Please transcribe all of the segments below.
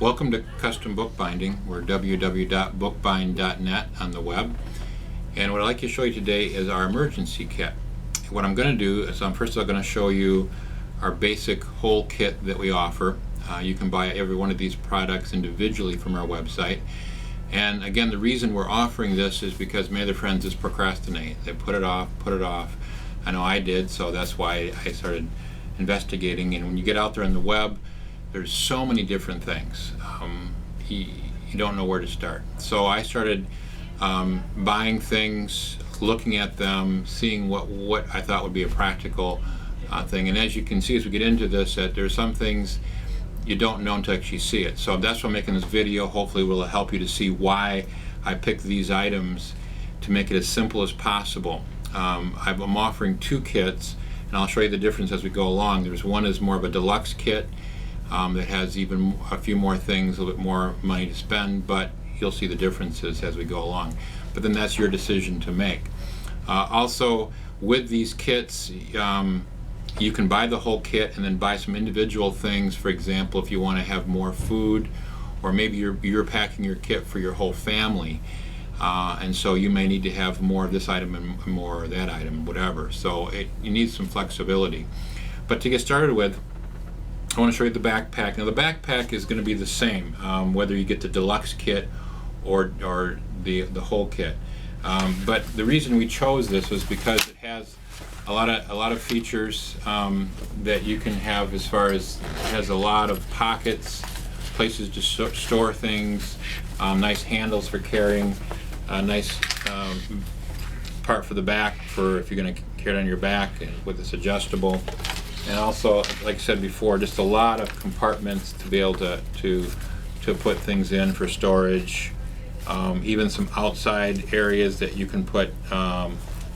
Welcome to Custom Bookbinding. We're www.bookbind.net on the web. And what I'd like to show you today is our emergency kit. What I'm going to do is I'm first of all going to show you our basic whole kit that we offer. You can buy every one of these products individually from our website. And again, the reason we're offering this is because many of their friends just procrastinate. They put it off. I know I did, so that's why I started investigating. And when you get out there on the web, there's so many different things. You don't know where to start. So I started buying things, looking at them, seeing what I thought would be a practical thing. And as you can see as we get into this, that there's some things you don't know until you actually see it. So that's why I'm making this video. Hopefully it will help you to see why I picked these items to make it as simple as possible. I'm offering two kits, and I'll show you the difference as we go along. There's one is more of a deluxe kit that has even a few more things, a little bit more money to spend, but you'll see the differences as we go along. But then that's your decision to make. Also, with these kits, you can buy the whole kit and then buy some individual things. For example, if you want to have more food, or maybe you're packing your kit for your whole family, and so you may need to have more of this item and more of that item, whatever. So you need some flexibility. But to get started with, I want to show you the backpack. Now the backpack is going to be the same whether you get the deluxe kit or the whole kit. But the reason we chose this was because it has a lot of features that you can have, as far as it has a lot of pockets, places to store things, nice handles for carrying, a nice part for the back for if you're going to carry it on your back with this adjustable. And also, like I said before, just a lot of compartments to be able to put things in for storage. Even some outside areas that you can put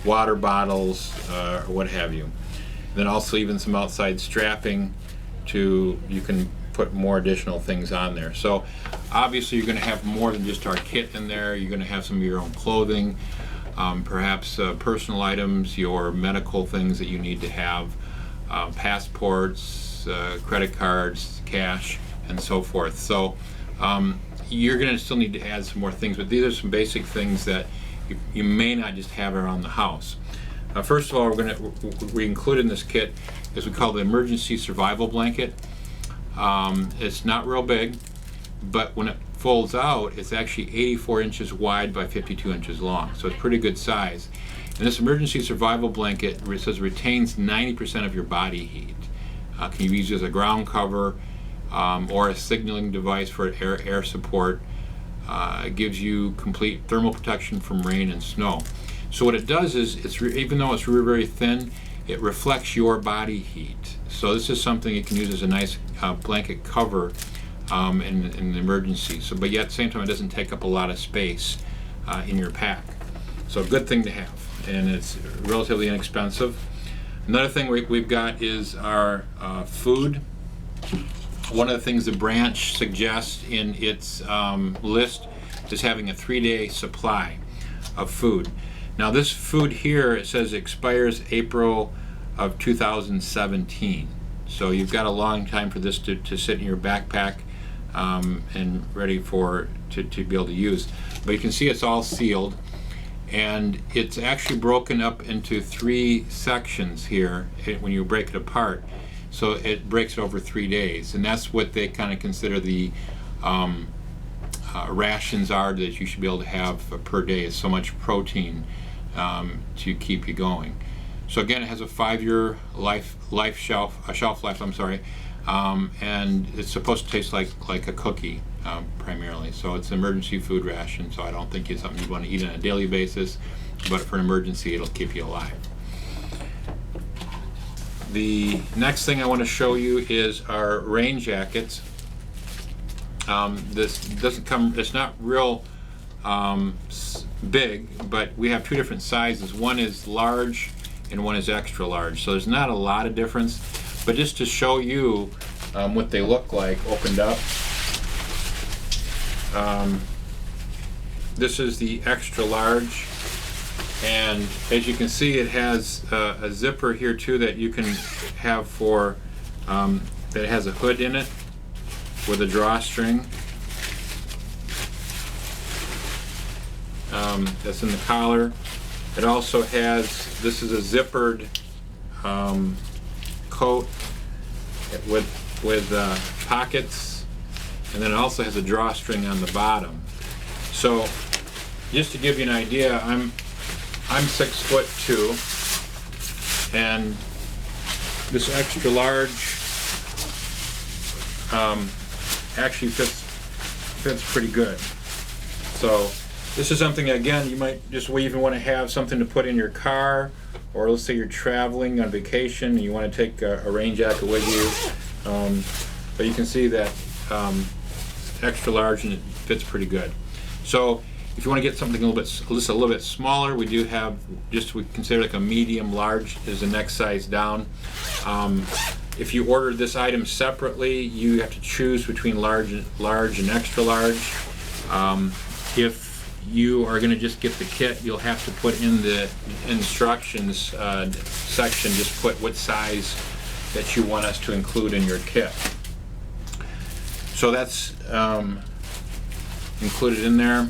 water bottles or what have you. And then also even some outside strapping you can put more additional things on there. So obviously you're going to have more than just our kit in there. You're going to have some of your own clothing, perhaps personal items, your medical things that you need to have. Passports, credit cards, cash, and so forth. So you're going to still need to add some more things, but these are some basic things that you may not just have around the house. First of all, we include in this kit is we call the emergency survival blanket. It's not real big, but when it folds out, it's actually 84 inches wide by 52 inches long, so it's pretty good size. And this emergency survival blanket, it says, retains 90% of your body heat. Can be used as a ground cover or a signaling device for air support. It gives you complete thermal protection from rain and snow. So what it does is, even though it's very thin, it reflects your body heat. So this is something you can use as a nice blanket cover in an emergency. So, but yet at the same time, it doesn't take up a lot of space in your pack. So a good thing to have. And it's relatively inexpensive. Another thing we've got is our food. One of the things the branch suggests in its list is having a 3-day supply of food. Now this food here, it says expires April of 2017. So you've got a long time for this to sit in your backpack and ready to be able to use. But you can see it's all sealed. And it's actually broken up into 3 sections here when you break it apart. So it breaks it over 3 days, and that's what they kind of consider the rations are that you should be able to have per day. Is so much protein to keep you going. So again, it has a 5-year shelf life. I'm sorry, and it's supposed to taste like a cookie. Primarily. So it's an emergency food ration, so I don't think it's something you want to eat on a daily basis, but for an emergency it'll keep you alive. The next thing I want to show you is our rain jackets. This doesn't come, it's not real big, but we have 2 different sizes. One is large and one is extra large, so there's not a lot of difference, but just to show you what they look like opened up. This is the extra large, and as you can see, it has a zipper here too that you can have for that has a hood in it, with a drawstring. That's in the collar. It also has, this is a zippered coat with pockets, and then it also has a drawstring on the bottom. So just to give you an idea, I'm 6'2", and this extra large actually fits pretty good. So this is something, again, you might just even want to have something to put in your car, or let's say you're traveling on vacation and you want to take a rain jacket with you. But you can see that extra large, and it fits pretty good. So if you want to get something just a little bit smaller, we do have we consider like a medium large is the next size down. If you order this item separately, you have to choose between large and extra large. If you are going to just get the kit, you'll have to put in the instructions section, just put what size that you want us to include in your kit. So that's included in there.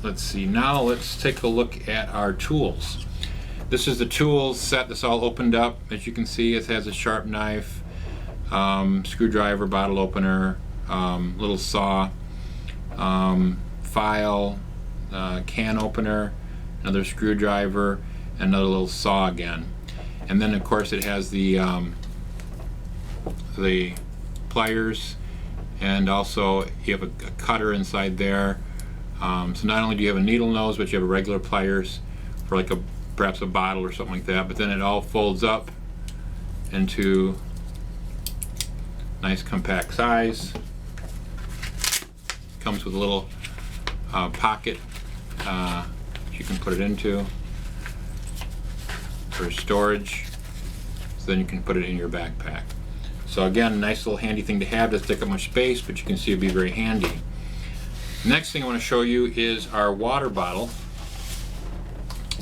Let's see, now let's take a look at our tools. This is the tools set that's all opened up. As you can see, it has a sharp knife, screwdriver, bottle opener, little saw, file, can opener, another screwdriver, and another little saw again. And then of course it has the pliers, and also you have a cutter inside there. So not only do you have a needle nose, but you have a regular pliers for like perhaps a bottle or something like that. But then it all folds up into nice compact size. Comes with a little pocket you can put it into for storage. So then you can put it in your backpack. So again, a nice little handy thing to have. Doesn't take up much space, but you can see it'd be very handy. Next thing I want to show you is our water bottle.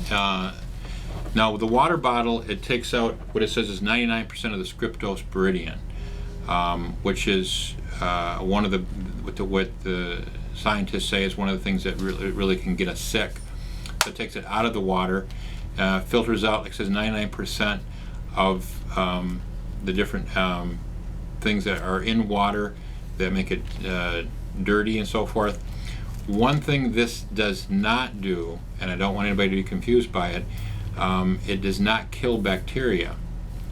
Now with the water bottle, it takes out what it says is 99% of the scriptose baridian, which is one of what the scientists say is one of the things that really can get us sick. So it takes it out of the water, filters out, like it says, 99% of the different things that are in water that make it dirty and so forth. One thing this does not do, and I don't want anybody to be confused by it, it does not kill bacteria.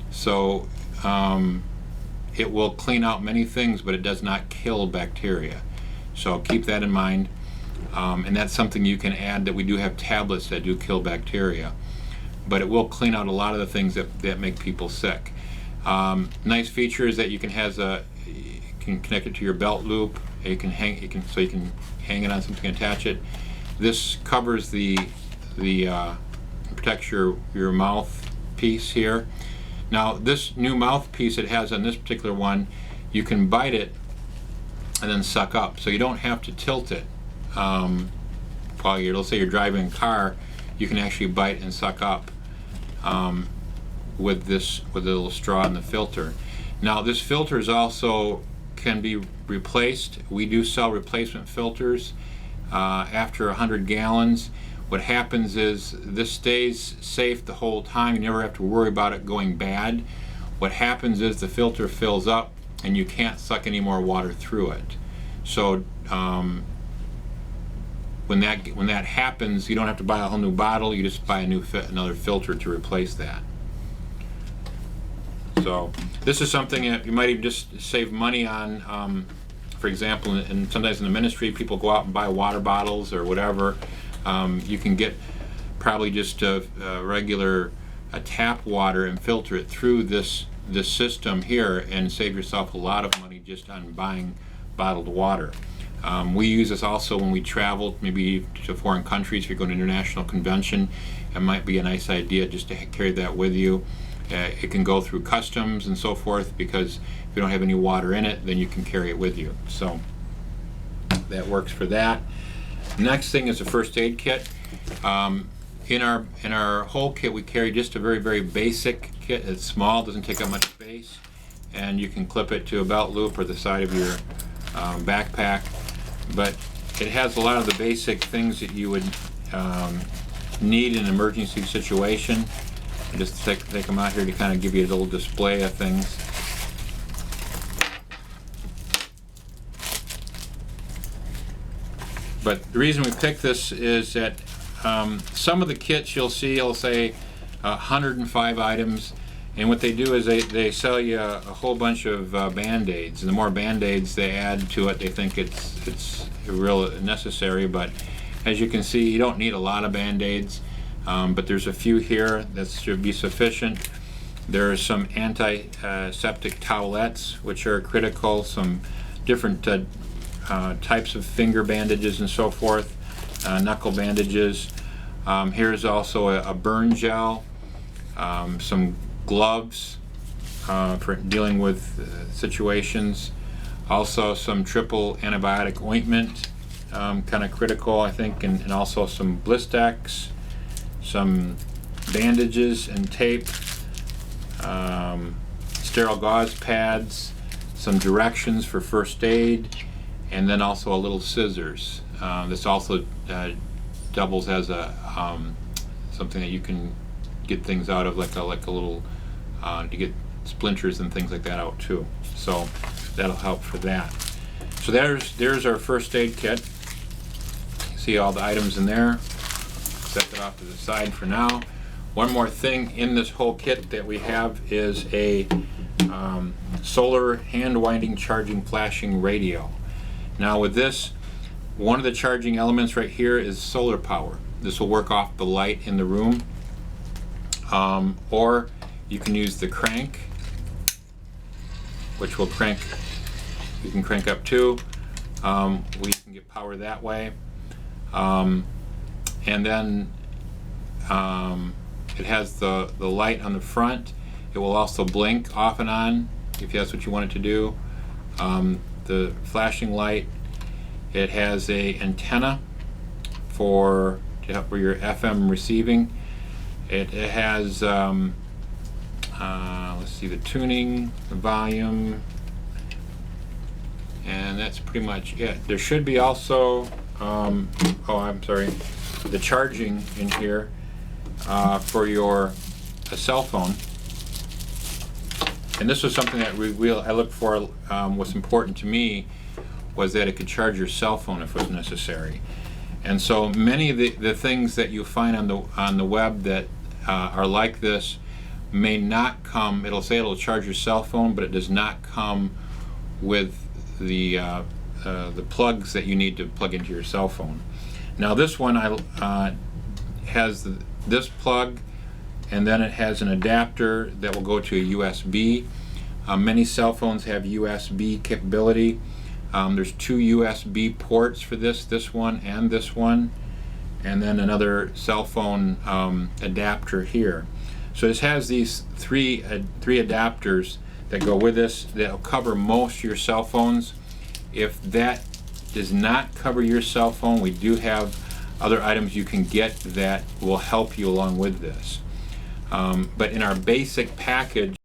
So it will clean out many things, but it does not kill bacteria. So keep that in mind. And that's something you can add, that we do have tablets that do kill bacteria. But it will clean out a lot of the things that make people sick. Nice feature is that you can connect it to your belt loop. You can hang it on something and attach it. This covers protects your mouthpiece here. Now this new mouthpiece it has on this particular one, you can bite it and then suck up, so you don't have to tilt it. Let's say you're driving a car, you can actually bite and suck up with the little straw in the filter. Now this filter is also can be replaced. We do sell replacement filters after 100 gallons. What happens is this stays safe the whole time. You never have to worry about it going bad. What happens is the filter fills up and you can't suck any more water through it. So when that happens, you don't have to buy a whole new bottle. You just buy another filter to replace that. So this is something that you might even just save money on. For example, and sometimes in the ministry, people go out and buy water bottles or whatever. You can get probably just a regular tap water and filter it through this system here and save yourself a lot of money just on buying bottled water. We use this also when we travel, maybe to foreign countries. If you're going to an international convention, it might be a nice idea just to carry that with you. It can go through customs and so forth, because if you don't have any water in it, then you can carry it with you. So that works for that. Next thing is a first aid kit. In our whole kit, we carry just a very, very basic kit. It's small, doesn't take up much space. and you can clip it to a belt loop or the side of your backpack. But it has a lot of the basic things that you would need in an emergency situation. I just take them out here to kind of give you a little display of things. But the reason we picked this is that some of the kits you'll see, it'll say 105 items, and what they do is they sell you a whole bunch of Band-Aids, and the more Band-Aids they add to it, they think it's real necessary. But as you can see, you don't need a lot of Band-Aids, but there's a few here that should be sufficient. There are some antiseptic towelettes, which are critical, some different types of finger bandages and so forth, knuckle bandages. Here's also a burn gel, some gloves for dealing with situations. Also some triple antibiotic ointment, kind of critical, I think, and also some Blistex, some bandages and tape, sterile gauze pads, some directions for first aid, and then also a little scissors. This also doubles as a something that you can get things out of, like a little to get splinters and things like that out too. So that'll help for that. So there's our first aid kit. See all the items in there. Set that off to the side for now. One more thing in this whole kit that we have is a solar hand winding charging flashing radio. Now with this, one of the charging elements right here is solar power. This will work off the light in the room, or you can use the crank, which will crank. You can crank up too. We can get power that way, and then it has the light on the front. It will also blink off and on if that's what you want it to do. The flashing light, it has a antenna to help with your FM receiving. It has let's see, the tuning, the volume, and that's pretty much it. There should be also oh, I'm sorry, the charging in here for your cell phone. And this was something that I looked for. What's important to me was that it could charge your cell phone if it was necessary. And so many of the things that you find on the web that are like this may not come. It'll say it'll charge your cell phone, but it does not come with the plugs that you need to plug into your cell phone. Now this one has this plug, and then it has an adapter that will go to a USB. Many cell phones have USB capability. There's two USB ports for this one and this one, and then another cell phone adapter here. So this has these three adapters that go with this that will cover most of your cell phones. If that does not cover your cell phone, we do have other items you can get that will help you along with this. But in our basic package,